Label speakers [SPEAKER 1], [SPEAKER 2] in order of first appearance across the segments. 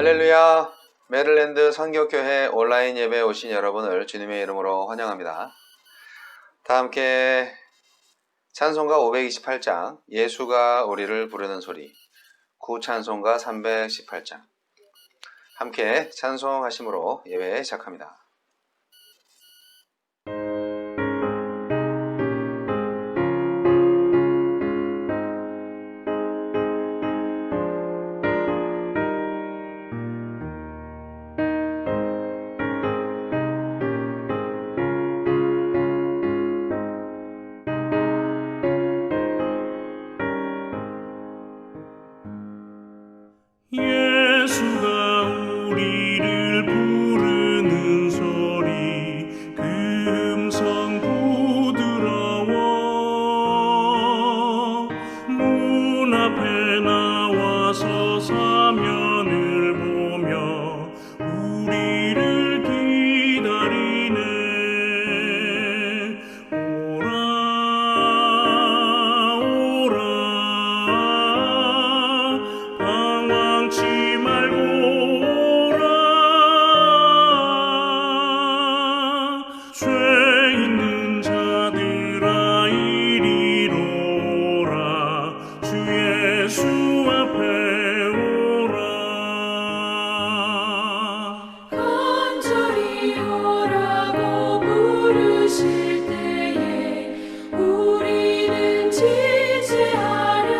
[SPEAKER 1] 할렐루야. 메릴랜드 선교교회 온라인 예배에 오신 여러분을 주님의 이름으로 환영합니다. 다 함께 찬송가 528장 예수가 우리를 부르는 소리, 구찬송가 318장 함께 찬송하심으로 예배 시작합니다.
[SPEAKER 2] 예수가 우리를 부르는 소리 그 음성 부드러워 문 앞에 나와서 사면을 보며 우리를 기다리네. 오라 오라 방황치 말고 오라. 죄 있는 자들아 이리로 오라. 주 예수 앞에 오라.
[SPEAKER 3] 간절히 오라고 부르실 때에 우리는 지체하랴.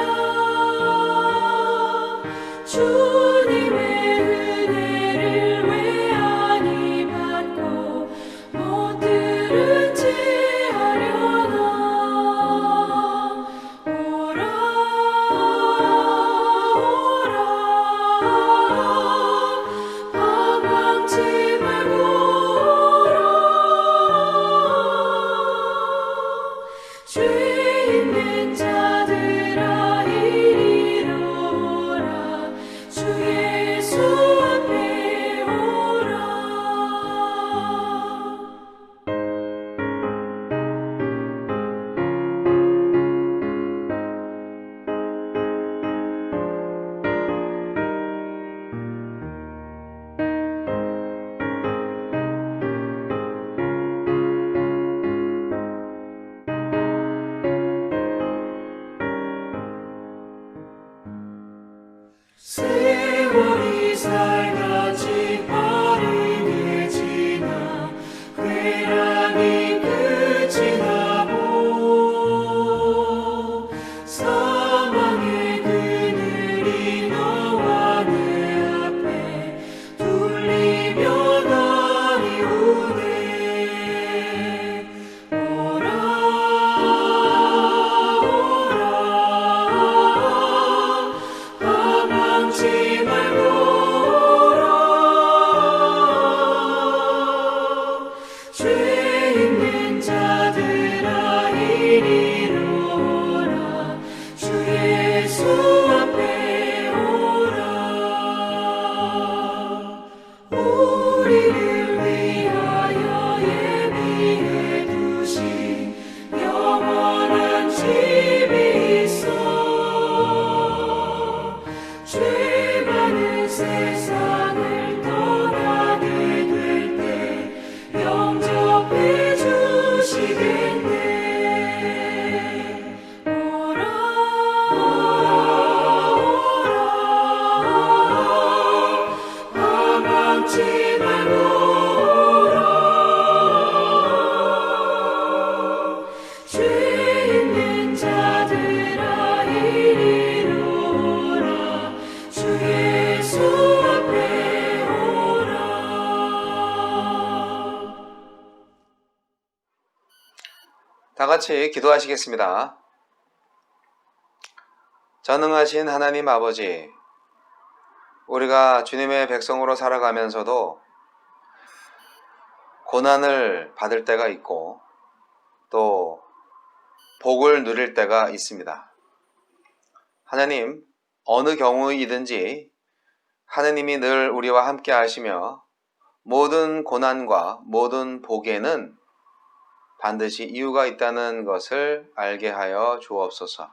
[SPEAKER 3] 주님의 은혜를 왜 아니 받고 못 들은 채 하려나. 오라 오라 방황치 말고 오라. 죄 있는 자들아 이리로 오라. 주 예수 앞에 오라. 세월이 살같이 빠르게 지나 쾌락이 끝이 나고 사망의 그늘이 너와 내 앞에 둘리며 날이 오네. 오라 오라 방황치 말고 오라. 죄 있는 자들아 이리로 오라. 주 예수 앞에 오라. 우리를 위하여 예비해 두신 영원한 집이 있어. 죄 많은 세상을 떠나게 될 때 영접해 주시겠네. 오라 오라 방황치 말고 오라. 죄 있는 자들아 이리로 오라. 주 예수 앞에 오라.
[SPEAKER 1] 다 같이 기도하시겠습니다. 전능하신 하나님 아버지, 우리가 주님의 백성으로 살아가면서도 고난을 받을 때가 있고 또 복을 누릴 때가 있습니다. 하나님, 어느 경우이든지 하느님이 늘 우리와 함께 하시며 모든 고난과 모든 복에는 반드시 이유가 있다는 것을 알게 하여 주옵소서.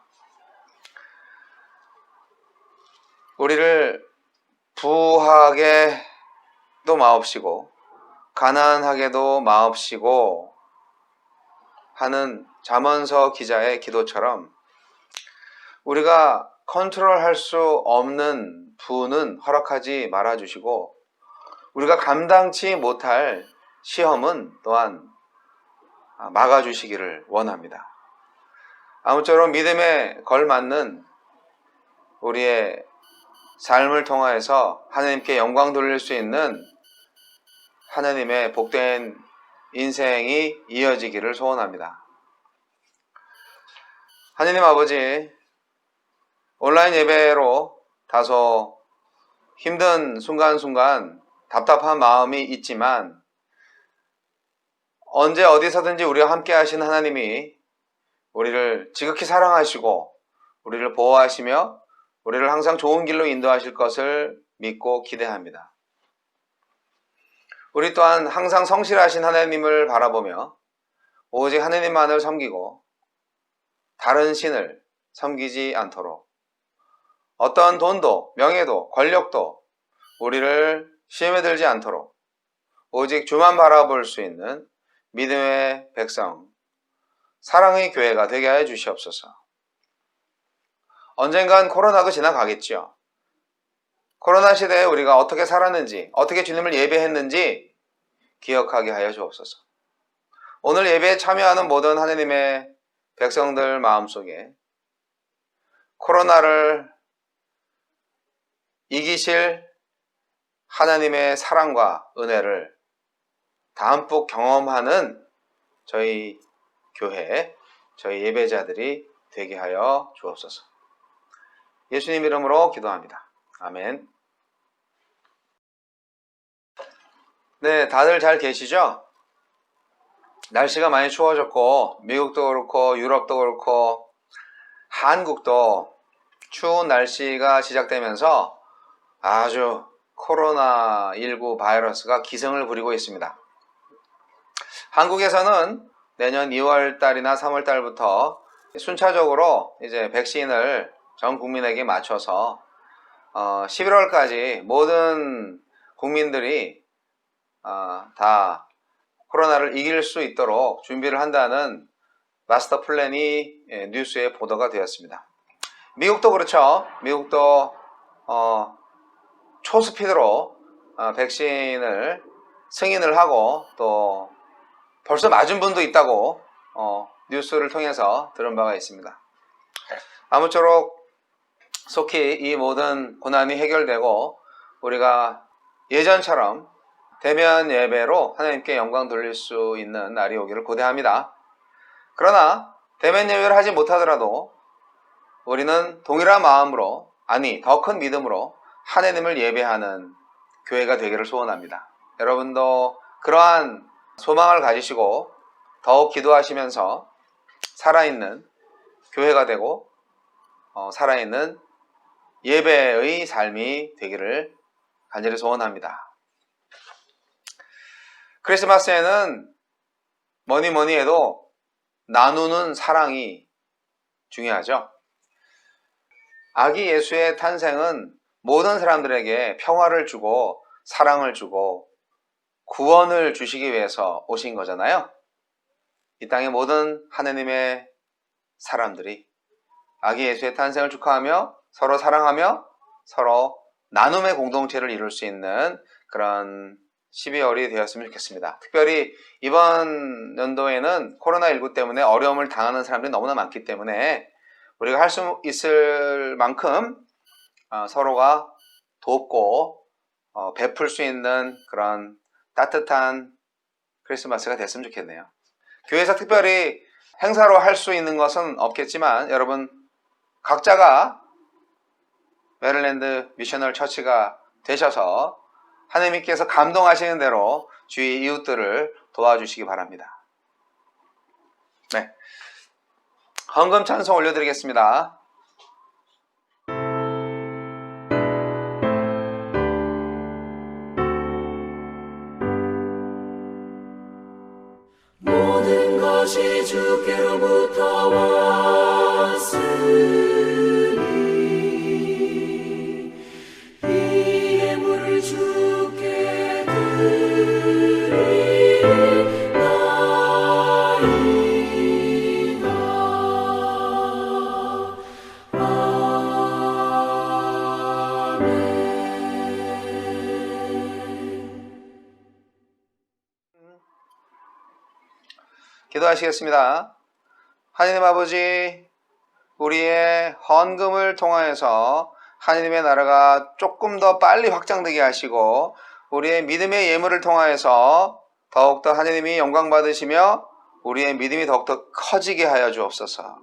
[SPEAKER 1] 우리를 부하게도 마옵시고 가난하게도 마옵시고 하는 잠언서 기자의 기도처럼 우리가 컨트롤할 수 없는 부는 허락하지 말아주시고 우리가 감당치 못할 시험은 또한 막아주시기를 원합니다. 아무쪼록 믿음에 걸맞는 우리의 삶을 통하여서 하나님께 영광 돌릴 수 있는 하나님의 복된 인생이 이어지기를 소원합니다. 하나님 아버지, 온라인 예배로 다소 힘든 순간순간 답답한 마음이 있지만 언제 어디서든지 우리와 함께 하신 하나님이 우리를 지극히 사랑하시고 우리를 보호하시며 우리를 항상 좋은 길로 인도하실 것을 믿고 기대합니다. 우리 또한 항상 성실하신 하나님을 바라보며 오직 하나님만을 섬기고 다른 신을 섬기지 않도록 어떤 돈도 명예도 권력도 우리를 시험에 들지 않도록 오직 주만 바라볼 수 있는 믿음의 백성, 사랑의 교회가 되게 하여 주시옵소서. 언젠간 코로나도 지나가겠죠. 코로나 시대에 우리가 어떻게 살았는지, 어떻게 주님을 예배했는지 기억하게 하여 주옵소서. 오늘 예배에 참여하는 모든 하나님의 백성들 마음속에 코로나를 이기실 하나님의 사랑과 은혜를 담뿍 경험하는 저희 교회, 저희 예배자들이 되게 하여 주옵소서. 예수님 이름으로 기도합니다. 아멘. 네, 다들 잘 계시죠? 날씨가 많이 추워졌고 미국도 그렇고 유럽도 그렇고 한국도 추운 날씨가 시작되면서 아주 코로나19 바이러스가 기승을 부리고 있습니다. 한국에서는 내년 2월 달이나 3월 달부터 순차적으로 이제 백신을 전 국민에게 맞춰서 11월까지 모든 국민들이 다 코로나를 이길 수 있도록 준비를 한다는 마스터 플랜이 뉴스에 보도가 되었습니다. 미국도 그렇죠. 미국도 초스피드로 백신을 승인을 하고 또 벌써 맞은 분도 있다고 뉴스를 통해서 들은 바가 있습니다. 아무쪼록 속히 이 모든 고난이 해결되고 우리가 예전처럼 대면 예배로 하나님께 영광 돌릴 수 있는 날이 오기를 고대합니다. 그러나 대면 예배를 하지 못하더라도 우리는 동일한 마음으로, 아니 더 큰 믿음으로 하나님을 예배하는 교회가 되기를 소원합니다. 여러분도 그러한 소망을 가지시고 더욱 기도하시면서 살아있는 교회가 되고 살아있는 예배의 삶이 되기를 간절히 소원합니다. 크리스마스에는 뭐니 해도 나누는 사랑이 중요하죠. 아기 예수의 탄생은 모든 사람들에게 평화를 주고 사랑을 주고 구원을 주시기 위해서 오신 거잖아요. 이 땅의 모든 하나님의 사람들이 아기 예수의 탄생을 축하하며 서로 사랑하며 서로 나눔의 공동체를 이룰 수 있는 그런 12월이 되었으면 좋겠습니다. 특별히 이번 연도에는 코로나19 때문에 어려움을 당하는 사람들이 너무나 많기 때문에 우리가 할 수 있을 만큼 서로가 돕고 베풀 수 있는 그런 따뜻한 크리스마스가 됐으면 좋겠네요. 교회에서 특별히 행사로 할 수 있는 것은 없겠지만 여러분 각자가 메릴랜드 미셔널 처치가 되셔서 하나님께서 감동하시는 대로 주위 이웃들을 도와주시기 바랍니다. 네, 헌금 찬송 올려드리겠습니다.
[SPEAKER 3] 모든 것이 주께로부터 왔으니 이에
[SPEAKER 1] 기도하시겠습니다. 하나님 아버지, 우리의 헌금을 통하여서 하나님의 나라가 조금 더 빨리 확장되게 하시고 우리의 믿음의 예물을 통하여서 더욱더 하나님이 영광 받으시며 우리의 믿음이 더욱더 커지게 하여 주옵소서.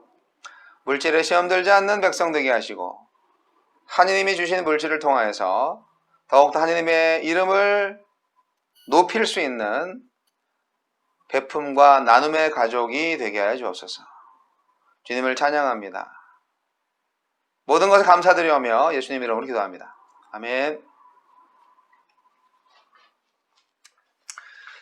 [SPEAKER 1] 물질에 시험 들지 않는 백성 되게 하시고 하나님이 주신 물질을 통하여서 더욱더 하나님의 이름을 높일 수 있는 베품과 나눔의 가족이 되게 하여 주옵소서. 주님을 찬양합니다. 모든 것을 감사드리오며 예수님 이름으로 기도합니다. 아멘.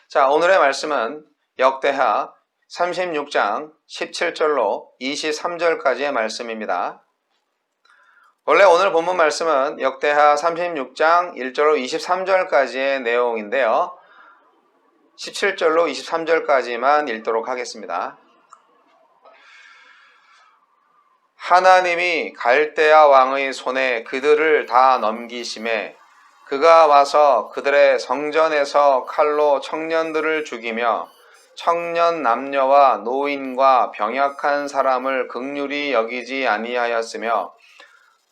[SPEAKER 1] 자, 오늘의 말씀은 역대하 36장 17절로 23절까지의 말씀입니다. 원래 오늘 본문 말씀은 역대하 36장 1절로 23절까지의 내용인데요. 17절로 23절까지만 읽도록 하겠습니다. 하나님이 갈대아 왕의 손에 그들을 다 넘기심에 그가 와서 그들의 성전에서 칼로 청년들을 죽이며 청년 남녀와 노인과 병약한 사람을 긍휼히 여기지 아니하였으며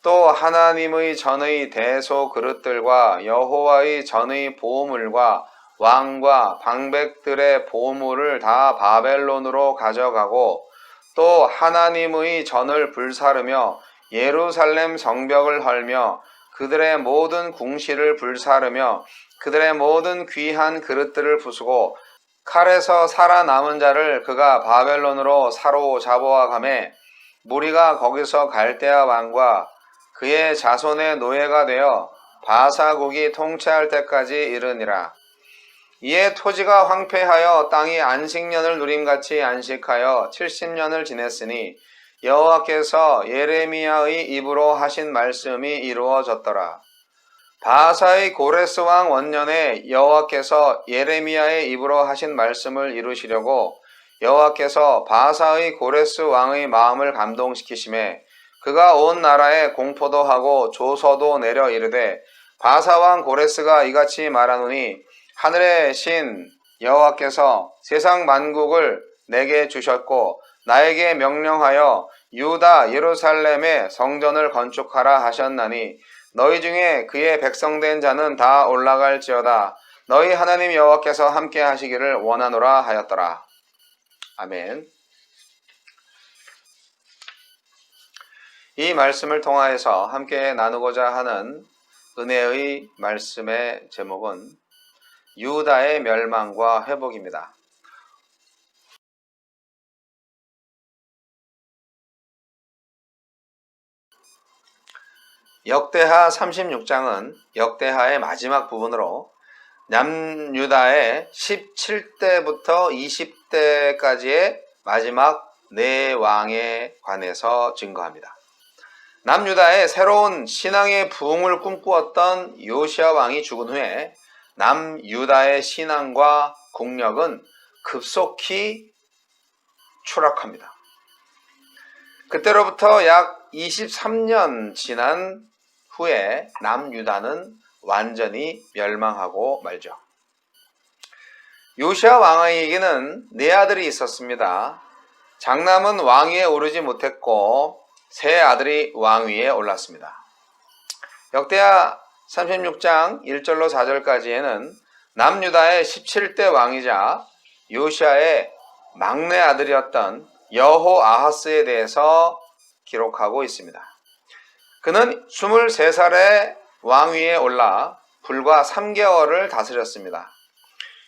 [SPEAKER 1] 또 하나님의 전의 대소 그릇들과 여호와의 전의 보물과 왕과 방백들의 보물을 다 바벨론으로 가져가고 또 하나님의 전을 불사르며 예루살렘 성벽을 헐며 그들의 모든 궁시를 불사르며 그들의 모든 귀한 그릇들을 부수고 칼에서 살아남은 자를 그가 바벨론으로 사로잡아 가매 무리가 거기서 갈대아 왕과 그의 자손의 노예가 되어 바사국이 통치할 때까지 이르니라. 이에 토지가 황폐하여 땅이 안식년을 누림같이 안식하여 70년을 지냈으니 여호와께서 예레미야의 입으로 하신 말씀이 이루어졌더라. 바사의 고레스 왕 원년에 여호와께서 예레미야의 입으로 하신 말씀을 이루시려고 여호와께서 바사의 고레스 왕의 마음을 감동시키심에 그가 온 나라에 공포도 하고 조서도 내려 이르되 바사 왕 고레스가 이같이 말하노니 하늘의 신 여호와께서 세상 만국을 내게 주셨고 나에게 명령하여 유다 예루살렘에 성전을 건축하라 하셨나니 너희 중에 그의 백성된 자는 다 올라갈지어다. 너희 하나님 여호와께서 함께 하시기를 원하노라 하였더라. 아멘. 이 말씀을 통하여서 함께 나누고자 하는 은혜의 말씀의 제목은 유다의 멸망과 회복입니다. 역대하 36장은 역대하의 마지막 부분으로 남유다의 17대부터 20대까지의 마지막 네 왕에 관해서 증거합니다. 남유다의 새로운 신앙의 부흥을 꿈꾸었던 요시야 왕이 죽은 후에 남유다의 신앙과 국력은 급속히 추락합니다. 그때로부터 약 23년 지난 후에 남유다는 완전히 멸망하고 말죠. 요시야 왕에게는 네 아들이 있었습니다. 장남은 왕위에 오르지 못했고 세 아들이 왕위에 올랐습니다. 역대하 36장 1절로 4절까지에는 남유다의 17대 왕이자 요시야의 막내 아들이었던 여호아하스에 대해서 기록하고 있습니다. 그는 23살에 왕위에 올라 불과 3개월을 다스렸습니다.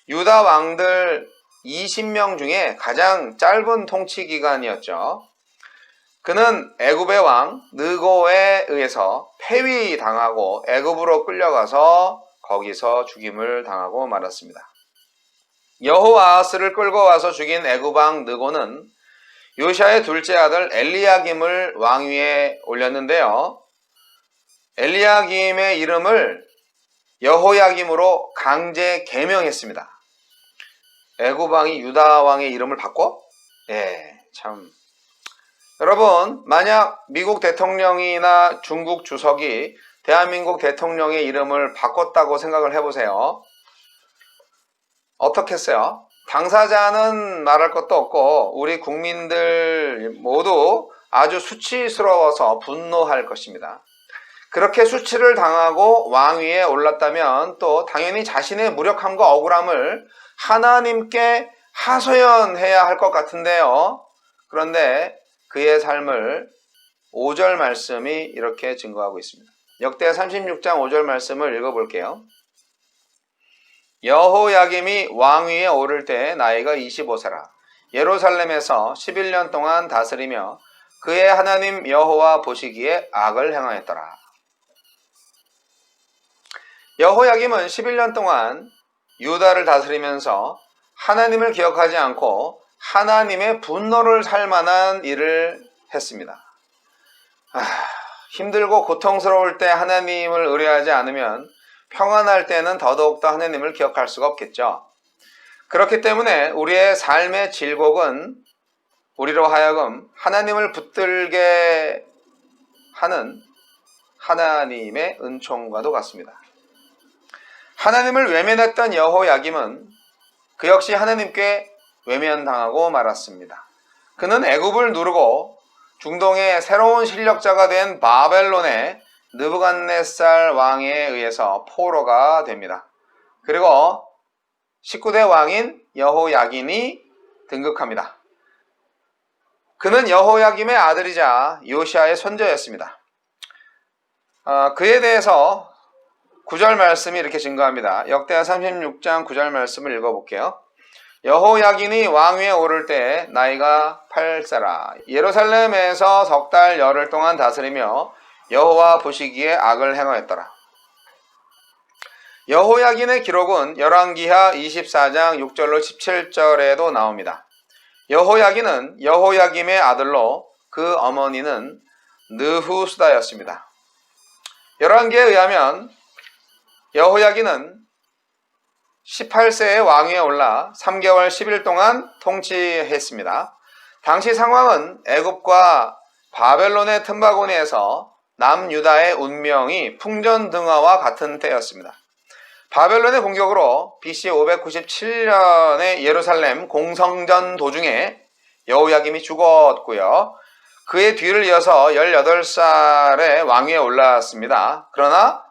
[SPEAKER 1] 유다 왕들 20명 중에 가장 짧은 통치 기간이었죠. 그는 애굽의 왕 느고에 의해서 폐위당하고 애굽으로 끌려가서 거기서 죽임을 당하고 말았습니다. 여호아하스를 끌고 와서 죽인 애굽 왕 느고는 요시야의 둘째 아들 엘리야김을 왕위에 올렸는데요. 엘리야김의 이름을 여호야김으로 강제 개명했습니다. 애굽 왕이 유다 왕의 이름을 바꿔? 참. 여러분, 만약 미국 대통령이나 중국 주석이 대한민국 대통령의 이름을 바꿨다고 생각을 해보세요. 어떻겠어요? 당사자는 말할 것도 없고 우리 국민들 모두 아주 수치스러워서 분노할 것입니다. 그렇게 수치를 당하고 왕위에 올랐다면 또 당연히 자신의 무력함과 억울함을 하나님께 하소연해야 할 것 같은데요. 그런데 그의 삶을 5절 말씀이 이렇게 증거하고 있습니다. 역대하 36장 5절 말씀을 읽어볼게요. 여호야김이 왕위에 오를 때 나이가 25세라. 예루살렘에서 11년 동안 다스리며 그의 하나님 여호와 보시기에 악을 행하였더라. 여호야김은 11년 동안 유다를 다스리면서 하나님을 기억하지 않고 하나님의 분노를 살 만한 일을 했습니다. 힘들고 고통스러울 때 하나님을 의뢰하지 않으면 평안할 때는 더더욱더 하나님을 기억할 수가 없겠죠. 그렇기 때문에 우리의 삶의 질곡은 우리로 하여금 하나님을 붙들게 하는 하나님의 은총과도 같습니다. 하나님을 외면했던 여호야김은 그 역시 하나님께 외면당하고 말았습니다. 그는 애굽을 누르고 중동의 새로운 실력자가 된 바벨론의 느부갓네살 왕에 의해서 포로가 됩니다. 그리고 19대 왕인 여호야긴이 등극합니다. 그는 여호야김의 아들이자 요시아의 손자였습니다. 그에 대해서 9절 말씀이 이렇게 증거합니다. 역대하 36장 9절 말씀을 읽어볼게요. 여호야긴이 왕위에 오를 때 나이가 8세라. 예루살렘에서 석 달 열흘 동안 다스리며 여호와 보시기에 악을 행하였더라. 여호야긴의 기록은 열왕기하 24장 6절로 17절에도 나옵니다. 여호야긴은 여호야김의 아들로 그 어머니는 느후수다였습니다. 열왕기에 의하면 여호야긴은 18세에 왕위에 올라 3개월 10일 동안 통치했습니다. 당시 상황은 애굽과 바벨론의 틈바구니에서 남유다의 운명이 풍전등화와 같은 때였습니다. 바벨론의 공격으로 BC 597년에 예루살렘 공성전 도중에 여호야김이 죽었고요. 그의 뒤를 이어서 18살에 왕위에 올랐습니다. 그러나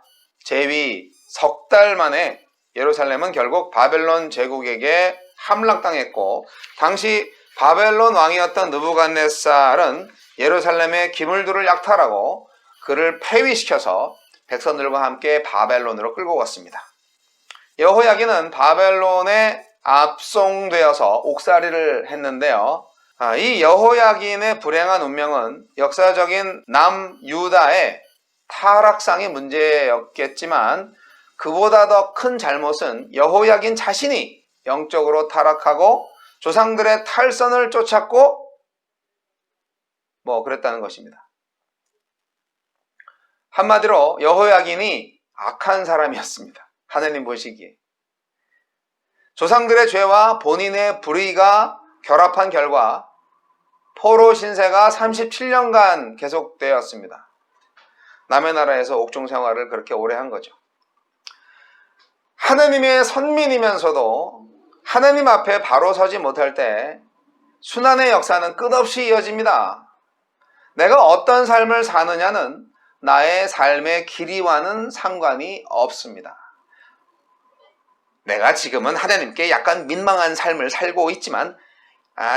[SPEAKER 1] 재위 석 달 만에 예루살렘은 결국 바벨론 제국에게 함락당했고 당시 바벨론 왕이었던 느부갓네살은 예루살렘의 기물들을 약탈하고 그를 폐위시켜서 백성들과 함께 바벨론으로 끌고 갔습니다. 여호야긴은 바벨론에 압송되어서 옥살이를 했는데요. 이 여호야긴의 불행한 운명은 역사적인 남유다의 타락상이 문제였겠지만 그보다 더 큰 잘못은 여호야긴 자신이 영적으로 타락하고 조상들의 탈선을 쫓았고 그랬다는 것입니다. 한마디로 여호야긴이 악한 사람이었습니다. 하나님 보시기에. 조상들의 죄와 본인의 불의가 결합한 결과 포로 신세가 37년간 계속되었습니다. 남의 나라에서 옥중 생활을 그렇게 오래 한 거죠. 하나님의 선민이면서도 하나님 앞에 바로 서지 못할 때 순환의 역사는 끝없이 이어집니다. 내가 어떤 삶을 사느냐는 나의 삶의 길이와는 상관이 없습니다. 내가 지금은 하나님께 약간 민망한 삶을 살고 있지만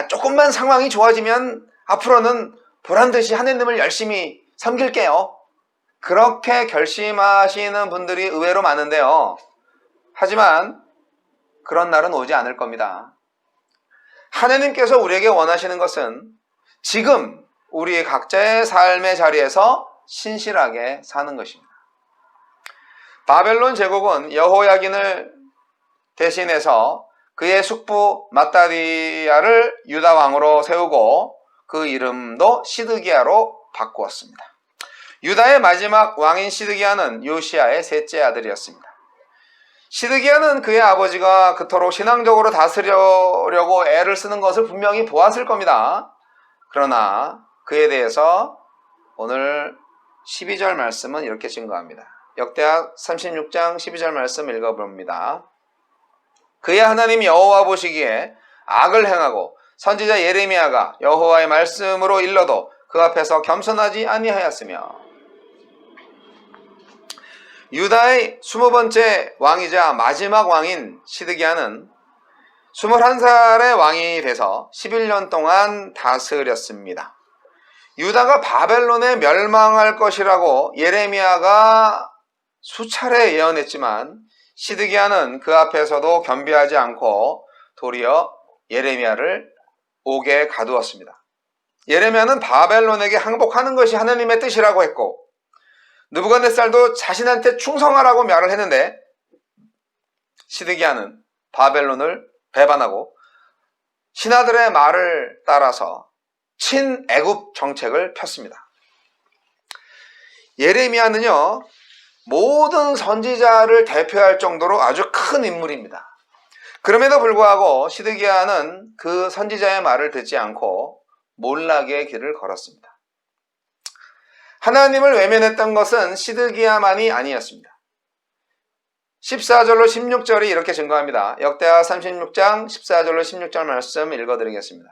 [SPEAKER 1] 조금만 상황이 좋아지면 앞으로는 보란듯이 하나님을 열심히 섬길게요. 그렇게 결심하시는 분들이 의외로 많은데요. 하지만 그런 날은 오지 않을 겁니다. 하나님께서 우리에게 원하시는 것은 지금 우리 각자의 삶의 자리에서 신실하게 사는 것입니다. 바벨론 제국은 여호야긴을 대신해서 그의 숙부 마따디아를 유다 왕으로 세우고 그 이름도 시드기야로 바꾸었습니다. 유다의 마지막 왕인 시드기야는 요시야의 셋째 아들이었습니다. 시드기야는 그의 아버지가 그토록 신앙적으로 다스리려고 애를 쓰는 것을 분명히 보았을 겁니다. 그러나 그에 대해서 오늘 12절 말씀은 이렇게 증거합니다. 역대하 36장 12절 말씀 읽어봅니다. 그의 하나님 여호와 보시기에 악을 행하고 선지자 예레미야가 여호와의 말씀으로 일러도 그 앞에서 겸손하지 아니하였으며 유다의 20번째 왕이자 마지막 왕인 시드기야는 21살의 왕이 돼서 11년 동안 다스렸습니다. 유다가 바벨론에 멸망할 것이라고 예레미야가 수차례 예언했지만 시드기야는 그 앞에서도 겸비하지 않고 도리어 예레미야를 옥에 가두었습니다. 예레미야는 바벨론에게 항복하는 것이 하나님의 뜻이라고 했고 느부갓네살도 자신한테 충성하라고 말을 했는데 시드기야는 바벨론을 배반하고 신하들의 말을 따라서 친애굽 정책을 폈습니다. 예레미야는요, 모든 선지자를 대표할 정도로 아주 큰 인물입니다. 그럼에도 불구하고 시드기야는 그 선지자의 말을 듣지 않고 몰락의 길을 걸었습니다. 하나님을 외면했던 것은 시드기야만이 아니었습니다. 14절로 16절이 이렇게 증거합니다. 역대하 36장 14절로 16절 말씀 읽어드리겠습니다.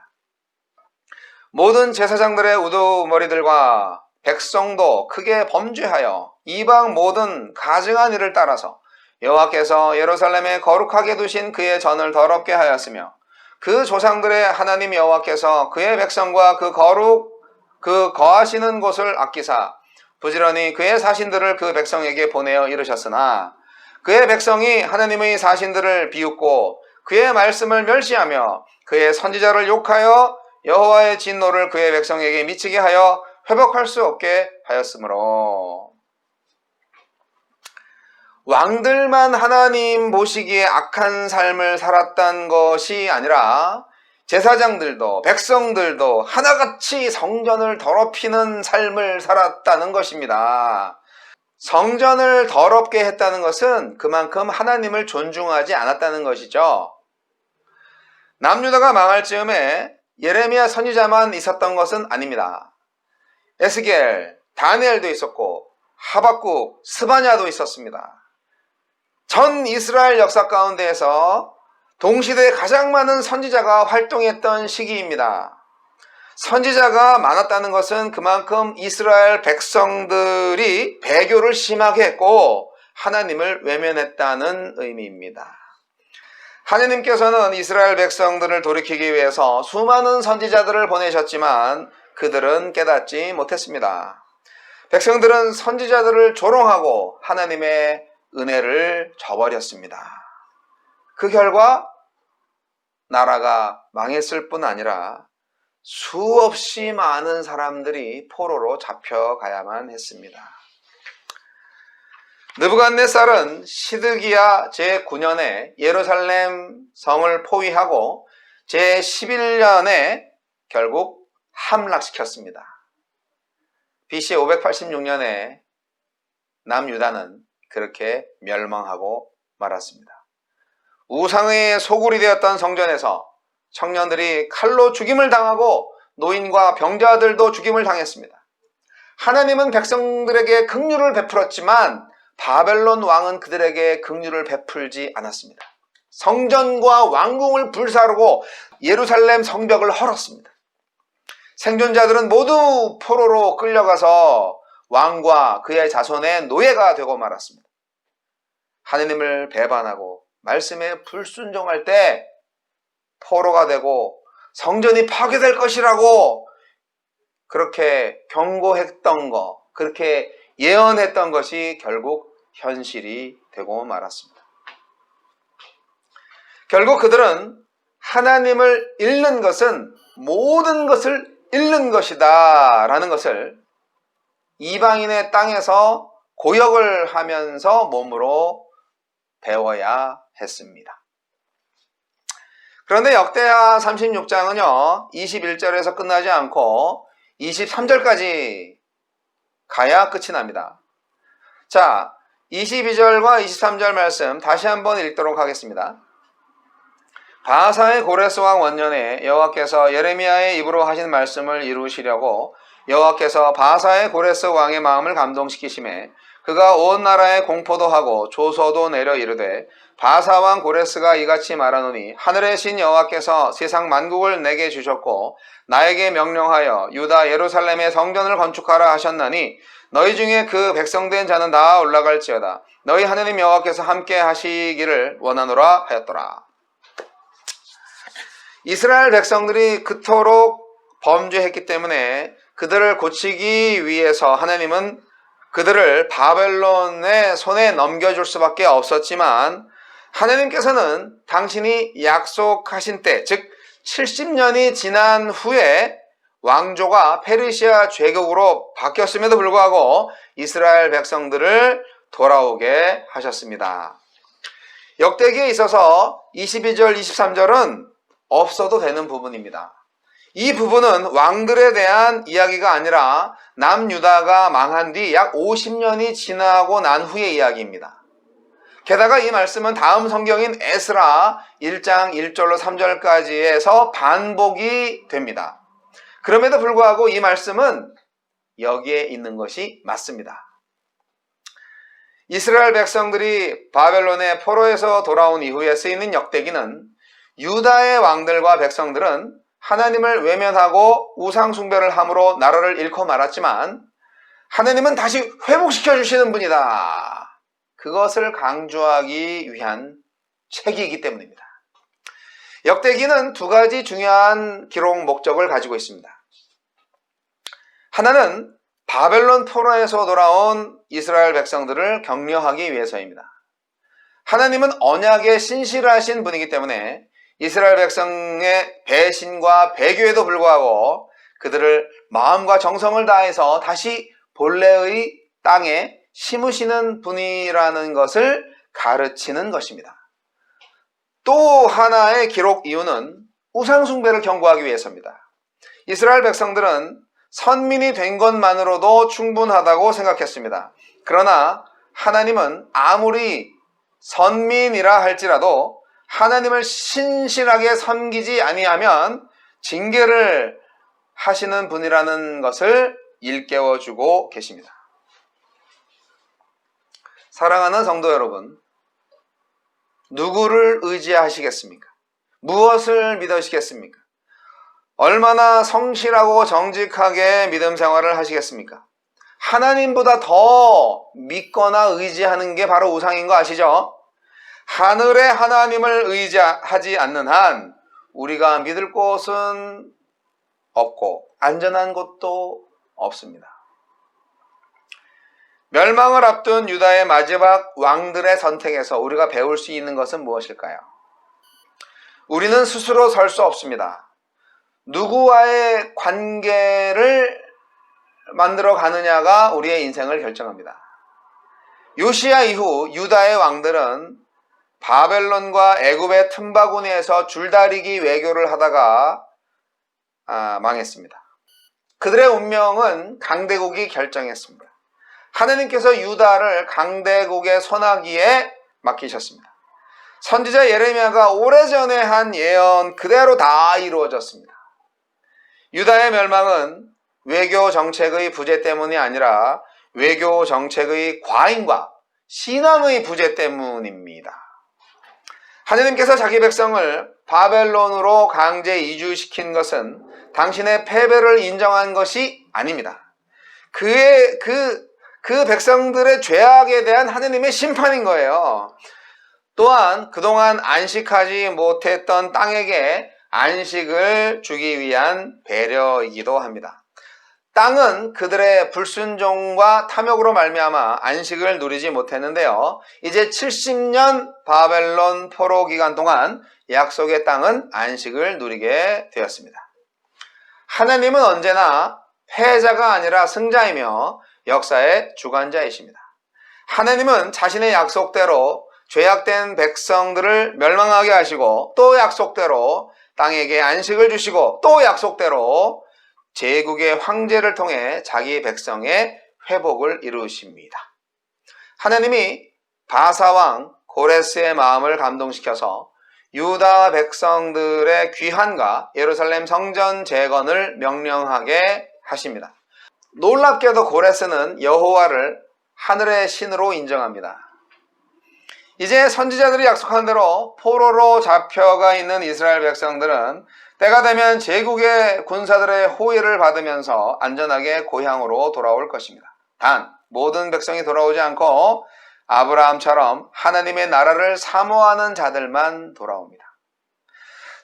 [SPEAKER 1] 모든 제사장들의 우두머리들과 백성도 크게 범죄하여 이방 모든 가증한 일을 따라서 여호와께서 예루살렘에 거룩하게 두신 그의 전을 더럽게 하였으며 그 조상들의 하나님 여호와께서 그의 백성과 그 거하시는 곳을 아끼사 부지런히 그의 사신들을 그 백성에게 보내어 이르셨으나 그의 백성이 하나님의 사신들을 비웃고 그의 말씀을 멸시하며 그의 선지자를 욕하여 여호와의 진노를 그의 백성에게 미치게 하여 회복할 수 없게 하였으므로 왕들만 하나님 보시기에 악한 삶을 살았던 것이 아니라 제사장들도 백성들도 하나같이 성전을 더럽히는 삶을 살았다는 것입니다. 성전을 더럽게 했다는 것은 그만큼 하나님을 존중하지 않았다는 것이죠. 남유다가 망할 즈음에 예레미야 선지자만 있었던 것은 아닙니다. 에스겔, 다니엘도 있었고 하박국, 스바냐도 있었습니다. 전 이스라엘 역사 가운데에서 동시대에 가장 많은 선지자가 활동했던 시기입니다. 선지자가 많았다는 것은 그만큼 이스라엘 백성들이 배교를 심하게 했고 하나님을 외면했다는 의미입니다. 하나님께서는 이스라엘 백성들을 돌이키기 위해서 수많은 선지자들을 보내셨지만 그들은 깨닫지 못했습니다. 백성들은 선지자들을 조롱하고 하나님의 은혜를 저버렸습니다. 그 결과 나라가 망했을 뿐 아니라 수없이 많은 사람들이 포로로 잡혀가야만 했습니다. 느부갓네살은 시드기야 제9년에 예루살렘 성을 포위하고 제11년에 결국 함락시켰습니다. BC 586년에 남유다는 그렇게 멸망하고 말았습니다. 우상의 소굴이 되었던 성전에서 청년들이 칼로 죽임을 당하고 노인과 병자들도 죽임을 당했습니다. 하나님은 백성들에게 긍휼을 베풀었지만 바벨론 왕은 그들에게 긍휼을 베풀지 않았습니다. 성전과 왕궁을 불사르고 예루살렘 성벽을 헐었습니다. 생존자들은 모두 포로로 끌려가서 왕과 그의 자손의 노예가 되고 말았습니다. 하나님을 배반하고 말씀에 불순종할 때 포로가 되고 성전이 파괴될 것이라고 그렇게 경고했던 것, 그렇게 예언했던 것이 결국 현실이 되고 말았습니다. 결국 그들은 하나님을 잃는 것은 모든 것을 잃는 것이다 라는 것을 이방인의 땅에서 고역을 하면서 몸으로 배워야 했습니다. 그런데 역대하 36장은요 21절에서 끝나지 않고 23절까지 가야 끝이 납니다. 자, 22절과 23절 말씀 다시 한번 읽도록 하겠습니다. 바하사의 고레스 왕 원년에 여호와께서 예레미야의 입으로 하신 말씀을 이루시려고 여호와께서 바하사의 고레스 왕의 마음을 감동시키심에 그가 온 나라에 공포도 하고 조서도 내려 이르되 바사왕 고레스가 이같이 말하노니 하늘의 신 여호와께서 세상 만국을 내게 주셨고 나에게 명령하여 유다 예루살렘의 성전을 건축하라 하셨나니 너희 중에 그 백성된 자는 다 올라갈지어다. 너희 하느님 여호와께서 함께 하시기를 원하노라 하였더라. 이스라엘 백성들이 그토록 범죄했기 때문에 그들을 고치기 위해서 하나님은 그들을 바벨론의 손에 넘겨줄 수밖에 없었지만 하나님께서는 당신이 약속하신 때, 즉 70년이 지난 후에 왕조가 페르시아 제국으로 바뀌었음에도 불구하고 이스라엘 백성들을 돌아오게 하셨습니다. 역대기에 있어서 22절, 23절은 없어도 되는 부분입니다. 이 부분은 왕들에 대한 이야기가 아니라 남유다가 망한 뒤 약 50년이 지나고 난 후의 이야기입니다. 게다가 이 말씀은 다음 성경인 에스라 1장 1절로 3절까지에서 반복이 됩니다. 그럼에도 불구하고 이 말씀은 여기에 있는 것이 맞습니다. 이스라엘 백성들이 바벨론의 포로에서 돌아온 이후에 쓰이는 역대기는 유다의 왕들과 백성들은 하나님을 외면하고 우상 숭배를 함으로 나라를 잃고 말았지만 하나님은 다시 회복시켜 주시는 분이다. 그것을 강조하기 위한 책이기 때문입니다. 역대기는 두 가지 중요한 기록 목적을 가지고 있습니다. 하나는 바벨론 포로에서 돌아온 이스라엘 백성들을 격려하기 위해서입니다. 하나님은 언약에 신실하신 분이기 때문에 이스라엘 백성의 배신과 배교에도 불구하고 그들을 마음과 정성을 다해서 다시 본래의 땅에 심으시는 분이라는 것을 가르치는 것입니다. 또 하나의 기록 이유는 우상숭배를 경고하기 위해서입니다. 이스라엘 백성들은 선민이 된 것만으로도 충분하다고 생각했습니다. 그러나 하나님은 아무리 선민이라 할지라도 하나님을 신실하게 섬기지 아니하면 징계를 하시는 분이라는 것을 일깨워주고 계십니다. 사랑하는 성도 여러분, 누구를 의지하시겠습니까? 무엇을 믿으시겠습니까? 얼마나 성실하고 정직하게 믿음 생활을 하시겠습니까? 하나님보다 더 믿거나 의지하는 게 바로 우상인 거 아시죠? 하늘의 하나님을 의지하지 않는 한 우리가 믿을 곳은 없고 안전한 곳도 없습니다. 멸망을 앞둔 유다의 마지막 왕들의 선택에서 우리가 배울 수 있는 것은 무엇일까요? 우리는 스스로 설 수 없습니다. 누구와의 관계를 만들어 가느냐가 우리의 인생을 결정합니다. 요시야 이후 유다의 왕들은 바벨론과 애굽의 틈바구니에서 줄다리기 외교를 하다가 망했습니다. 그들의 운명은 강대국이 결정했습니다. 하나님께서 유다를 강대국의 손아귀에 맡기셨습니다. 선지자 예레미야가 오래전에 한 예언 그대로 다 이루어졌습니다. 유다의 멸망은 외교 정책의 부재 때문이 아니라 외교 정책의 과잉과 신앙의 부재 때문입니다. 하나님께서 자기 백성을 바벨론으로 강제 이주시킨 것은 당신의 패배를 인정한 것이 아닙니다. 그 백성들의 죄악에 대한 하나님의 심판인 거예요. 또한 그동안 안식하지 못했던 땅에게 안식을 주기 위한 배려이기도 합니다. 땅은 그들의 불순종과 탐욕으로 말미암아 안식을 누리지 못했는데요. 이제 70년 바벨론 포로 기간 동안 약속의 땅은 안식을 누리게 되었습니다. 하나님은 언제나 패자가 아니라 승자이며 역사의 주관자이십니다. 하나님은 자신의 약속대로 죄악된 백성들을 멸망하게 하시고 또 약속대로 땅에게 안식을 주시고 또 약속대로 제국의 황제를 통해 자기 백성의 회복을 이루십니다. 하나님이 바사왕 고레스의 마음을 감동시켜서 유다 백성들의 귀환과 예루살렘 성전 재건을 명령하게 하십니다. 놀랍게도 고레스는 여호와를 하늘의 신으로 인정합니다. 이제 선지자들이 약속한 대로 포로로 잡혀가 있는 이스라엘 백성들은 때가 되면 제국의 군사들의 호의를 받으면서 안전하게 고향으로 돌아올 것입니다. 단 모든 백성이 돌아오지 않고 아브라함처럼 하나님의 나라를 사모하는 자들만 돌아옵니다.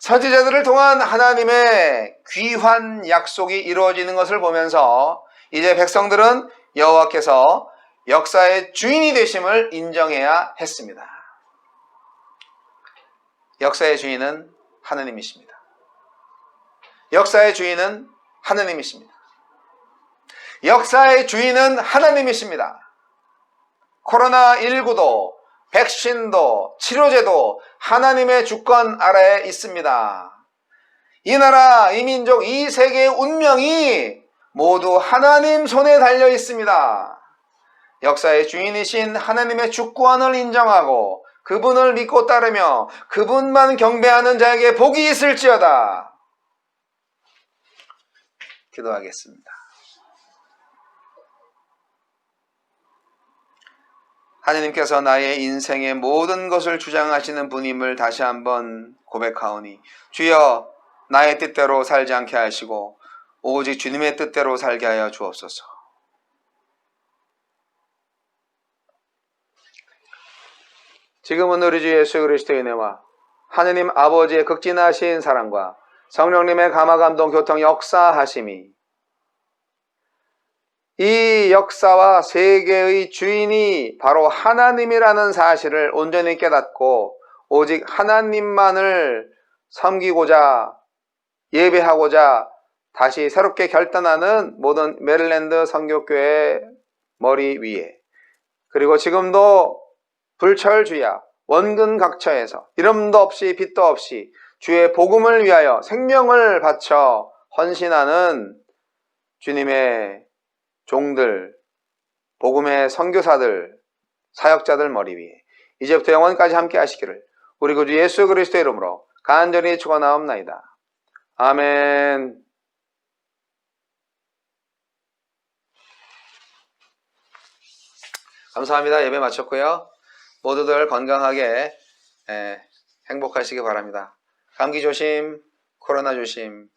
[SPEAKER 1] 선지자들을 통한 하나님의 귀한 약속이 이루어지는 것을 보면서 이제 백성들은 여호와께서 역사의 주인이 되심을 인정해야 했습니다. 역사의 주인은 하나님이십니다. 역사의 주인은 하나님이십니다. 역사의 주인은 하나님이십니다. 코로나19도, 백신도, 치료제도 하나님의 주권 아래에 있습니다. 이 나라, 이 민족, 이 세계의 운명이 모두 하나님 손에 달려 있습니다. 역사의 주인이신 하나님의 주권을 인정하고 그분을 믿고 따르며 그분만 경배하는 자에게 복이 있을지어다. 기도하겠습니다. 하나님께서 나의 인생의 모든 것을 주장하시는 분임을 다시 한번 고백하오니 주여 나의 뜻대로 살지 않게 하시고 오직 주님의 뜻대로 살게 하여 주옵소서. 지금은 우리 주 예수 그리스도의 은혜와 하느님 아버지의 극진하신 사랑과 성령님의 감화감동 교통 역사하심이 이 역사와 세계의 주인이 바로 하나님이라는 사실을 온전히 깨닫고 오직 하나님만을 섬기고자 예배하고자 다시 새롭게 결단하는 모든 메릴랜드 선교교회 머리 위에 그리고 지금도 불철주야 원근 각처에서 이름도 없이 빛도 없이 주의 복음을 위하여 생명을 바쳐 헌신하는 주님의 종들, 복음의 선교사들, 사역자들 머리 위에 이제부터 영원까지 함께 하시기를 우리 구주 예수 그리스도의 이름으로 간절히 축원하옵나이다. 아멘. 감사합니다. 예배 마쳤고요. 모두들 건강하게 행복하시기 바랍니다. 감기 조심, 코로나 조심.